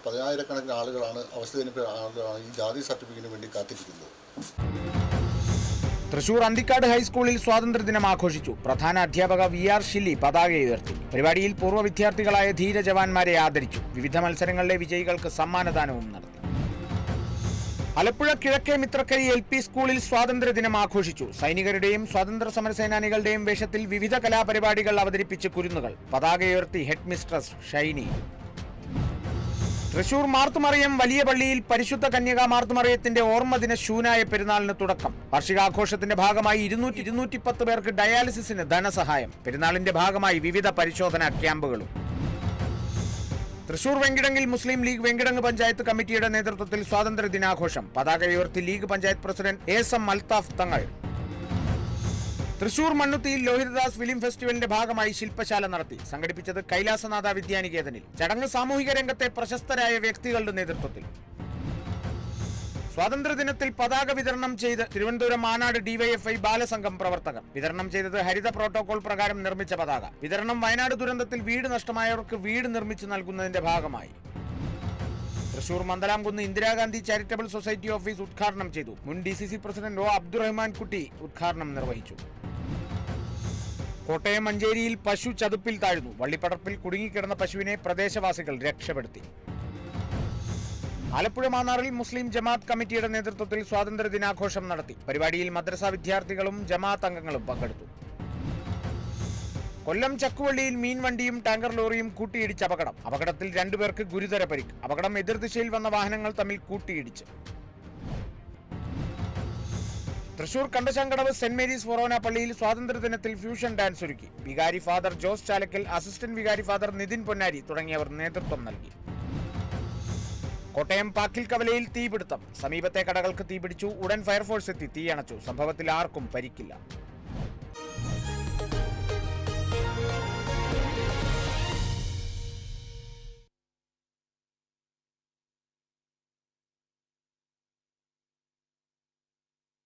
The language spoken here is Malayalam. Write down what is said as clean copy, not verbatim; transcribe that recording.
പതിനായിരക്കണക്കിന് ആളുകളാണ് ആളുകളാണ് ഈ ജാതി സർട്ടിഫിക്കറ്റിന് വേണ്ടി കാത്തിരിക്കുന്നത്. തൃശൂർ അന്തിക്കാട് ഹൈസ്കൂളിൽ സ്വാതന്ത്ര്യദിനം ആഘോഷിച്ചു. പ്രധാന അധ്യാപക VR ഷില്ലി പതാക ഉയർത്തി. പരിപാടിയിൽ പൂർവ്വ വിദ്യാർത്ഥികളായ ധീര ജവാന്മാരെ ആദരിച്ചു. വിവിധ മത്സരങ്ങളിലെ വിജയികൾക്ക് സമ്മാനദാനവും നടത്തി. ആലപ്പുഴ കിഴക്കേ മിത്രക്കരി LP സ്കൂളിൽ സ്വാതന്ത്ര്യദിനം ആഘോഷിച്ചു. സൈനികരുടെയും സ്വാതന്ത്ര്യ സമരസേനാനികളുടെയും വേഷത്തിൽ വിവിധ കലാപരിപാടികൾ അവതരിപ്പിച്ച് കുരുന്നുകൾ. പതാക ഉയർത്തി ഹെഡ് മിസ്ട്രസ് ഷൈനി. തൃശൂർ മാർത്തുമറിയം വലിയ പള്ളിയിൽ പരിശുദ്ധ കന്യകാ മാർത്തുമറിയത്തിന്റെ ഓർമ്മദിന ശൂനായ പെരുന്നാളിന് തുടക്കം. വാർഷികാഘോഷത്തിന്റെ ഭാഗമായി 210 പേർക്ക് ഡയാലിസിസിന് ധനസഹായം. പെരുന്നാളിന്റെ ഭാഗമായി വിവിധ പരിശോധനാ ക്യാമ്പുകളും. തൃശൂർ വെങ്കിടങ്ങിൽ മുസ്ലിം ലീഗ് വെങ്കിടങ്ങ് പഞ്ചായത്ത് കമ്മിറ്റിയുടെ നേതൃത്വത്തിൽ സ്വാതന്ത്ര്യ ദിനാഘോഷം. പതാക ഉയർത്തി league panchayat president ASM Althaf Thangal. Thrissur മണ്ണുത്തിയിൽ ലോഹിതദാസ് ഫിലിം ഫെസ്റ്റിവലിന്റെ ഭാഗമായി ശില്പശാല നടത്തി. സംഘടിപ്പിച്ചത് കൈലാസനാഥ വിദ്യാനികേതനിൽ. ചടങ്ങ് സാമൂഹിക രംഗത്തെ പ്രശസ്തരായ വ്യക്തികളുടെ നേതൃത്വത്തിൽ. സ്വാതന്ത്ര്യദിനത്തിൽ പതാക വിതരണം ചെയ്ത് തിരുവനന്തപുരം മാനാട് DYFI ബാലസംഘം പ്രവർത്തകർ. വിതരണം ചെയ്തത് ഹരിത പ്രോട്ടോകോൾ പ്രകാരം നിർമ്മിച്ച പതാക. വിതരണം വയനാട് ദുരന്തത്തിൽ വീട് നഷ്ടമായവർക്ക് വീട് നിർമ്മിച്ചു നൽകുന്നതിന്റെ ഭാഗമായി. Thrissur Mandalamkunnu Indira Gandhi charitable society office ഉദ്ഘാടനം ചെയ്തു. മുൻ DCC പ്രസിഡന്റ് O അബ്ദുറഹ്മാൻ കുട്ടി ഉദ്ഘാടനം നിർവഹിച്ചു. കോട്ടയം മഞ്ചേരിയിൽ പശു ചതുപ്പിൽ താഴ്ന്നു. വള്ളിപ്പടർപ്പിൽ കുടുങ്ങിക്കിടന്ന പശുവിനെ പ്രദേശവാസികൾ രക്ഷപ്പെടുത്തി. ആലപ്പുഴ മാന്നാറിൽ മുസ്ലിം ജമാഅത്ത് കമ്മിറ്റിയുടെ നേതൃത്വത്തിൽ സ്വാതന്ത്ര്യ ദിനാഘോഷം നടത്തി. പരിപാടിയിൽ മദ്രസ വിദ്യാർത്ഥികളും ജമാഅത്ത് അംഗങ്ങളും പങ്കെടുത്തു. കൊല്ലം ചക്കുവള്ളിയിൽ മീൻ വണ്ടിയും ടാങ്കർ ലോറിയും കൂട്ടിയിടിച്ച് അപകടം. അപകടത്തിൽ 2 പേർക്ക് ഗുരുതര പരിക്ക്. അപകടം എതിർദിശയിൽ വന്ന വാഹനങ്ങൾ തമ്മിൽ കൂട്ടിയിടിച്ച്. തൃശൂർ കണ്ടശങ്കടവ് സെന്റ് മേരീസ് ഫൊറോന പള്ളിയിൽ സ്വാതന്ത്ര്യദിനത്തിൽ ഫ്യൂഷൻ ഡാൻസ് ഒരുക്കി. വികാരി ഫാദർ ജോസ് ചാലക്കൽ, അസിസ്റ്റന്റ് വികാരി ഫാദർ നിതിൻ പൊന്നാരി തുടങ്ങിയവർ നേതൃത്വം നൽകി. കോട്ടയം പാക്കിൽ കവലയിൽ തീപിടുത്തം. സമീപത്തെ കടകൾക്ക് തീപിടിച്ചു. ഉടൻ ഫയർഫോഴ്സ് എത്തി തീയണച്ചു. സംഭവത്തിൽ ആർക്കും പരിക്കില്ല.